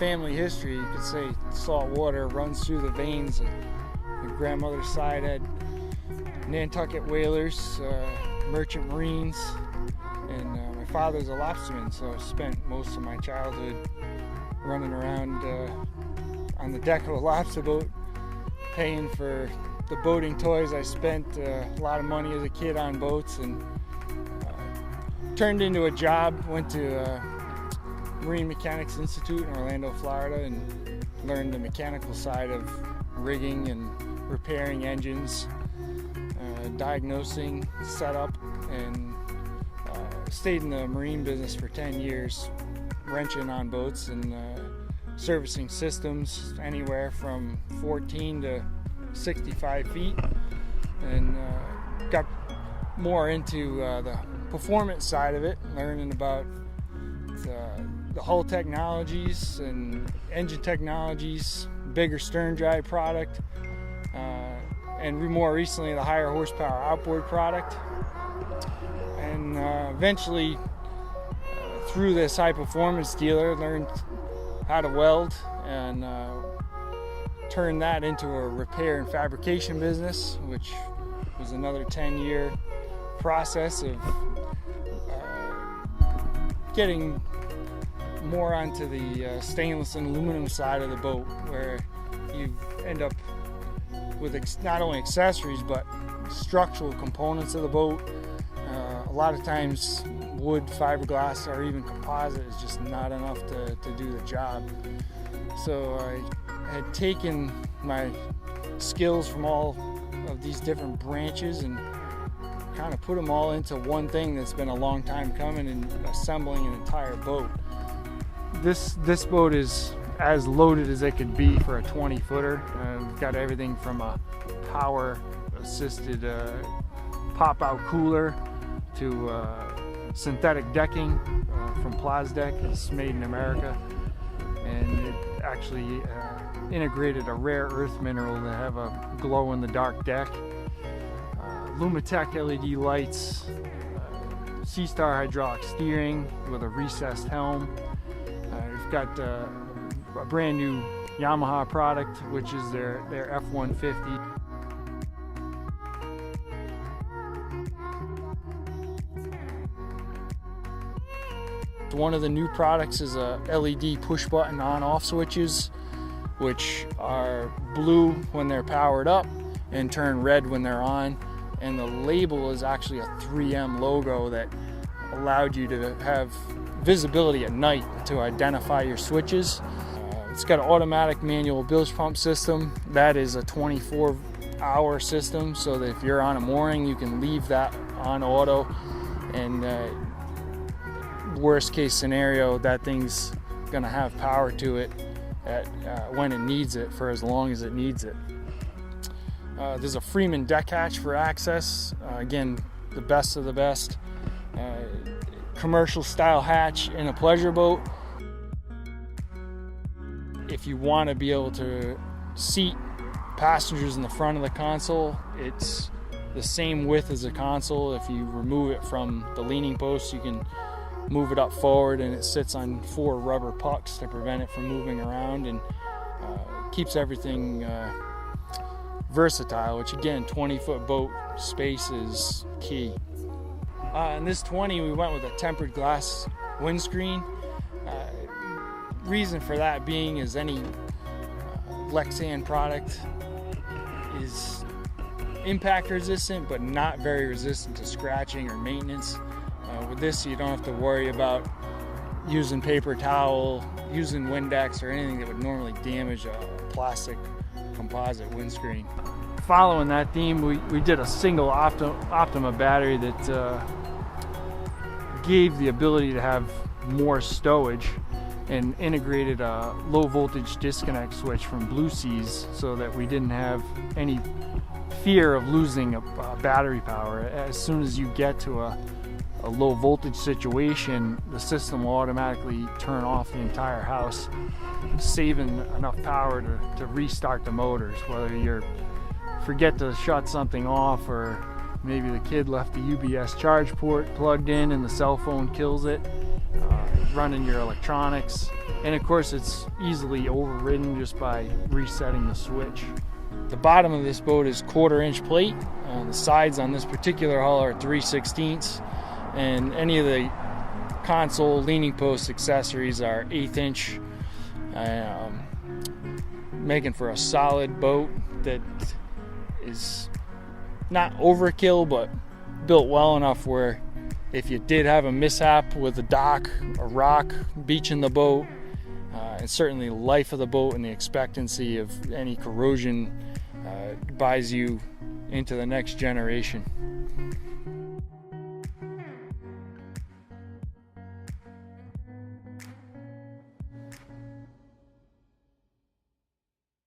family history. You could say salt water runs through the veins. My grandmother's side had Nantucket whalers, merchant marines, and my father's a lobsterman, so I spent most of my childhood running around on the deck of a lobster boat, paying for the boating toys. I spent a lot of money as a kid on boats, and turned into a job. Went to Marine Mechanics Institute in Orlando, Florida, and learned the mechanical side of rigging and repairing engines, diagnosing, setup, and stayed in the marine business for 10 years, wrenching on boats and servicing systems anywhere from 14 to 65 feet, and got more into the performance side of it, learning about the hull technologies and engine technologies, bigger stern drive product, and more recently the higher horsepower outboard product. And eventually, through this high performance dealer, learned how to weld and turned that into a repair and fabrication business, which was another 10-year process of getting more onto the stainless and aluminum side of the boat, where you end up with not only accessories but structural components of the boat. A lot of times wood, fiberglass, or even composite is just not enough to do the job. So I had taken my skills from all of these different branches and kind of put them all into one thing that's been a long time coming, and assembling an entire boat. This boat is as loaded as it could be for a 20-footer. We've got everything from a power-assisted pop-out cooler to synthetic decking from Plasdec. It's made in America, and it actually integrated a rare earth mineral to have a glow-in-the-dark deck. Lumitec LED lights, Seastar hydraulic steering with a recessed helm. We've got a brand new Yamaha product, which is their F-150. One of the new products is a LED push button on-off switches, which are blue when they're powered up and turn red when they're on. And the label is actually a 3M logo that allowed you to have visibility at night to identify your switches. It's got an automatic manual bilge pump system. That is a 24-hour system, so that if you're on a mooring, you can leave that on auto, and worst case scenario, that thing's gonna have power to it when it needs it, for as long as it needs it. There's a Freeman deck hatch for access. Again, the best of the best. Commercial style hatch in a pleasure boat. If you want to be able to seat passengers in the front of the console, it's the same width as a console. If you remove it from the leaning post, you can move it up forward, and it sits on 4 rubber pucks to prevent it from moving around, and keeps everything versatile, which again, 20-foot boat space is key. In this 20, we went with a tempered glass windscreen. Reason for that being is any Lexan product is impact resistant, but not very resistant to scratching or maintenance. With this, you don't have to worry about using paper towel, using Windex, or anything that would normally damage a plastic composite windscreen. Following that theme, we did a single Optima battery that gave the ability to have more stowage, and integrated a low voltage disconnect switch from Blue Seas, so that we didn't have any fear of losing a battery power. As soon as you get to a low voltage situation, the system will automatically turn off the entire house, saving enough power to restart the motors, whether you forget to shut something off, or maybe the kid left the UBS charge port plugged in and the cell phone kills it. Running your electronics, And of course it's easily overridden just by resetting the switch. The bottom of this boat is 1/4 inch plate. The sides on this particular hull are 3/16, and any of the console, leaning post accessories are 1/8 inch, making for a solid boat that is not overkill, but built well enough where if you did have a mishap with a dock, a rock, beaching the boat, and certainly the life of the boat and the expectancy of any corrosion buys you into the next generation.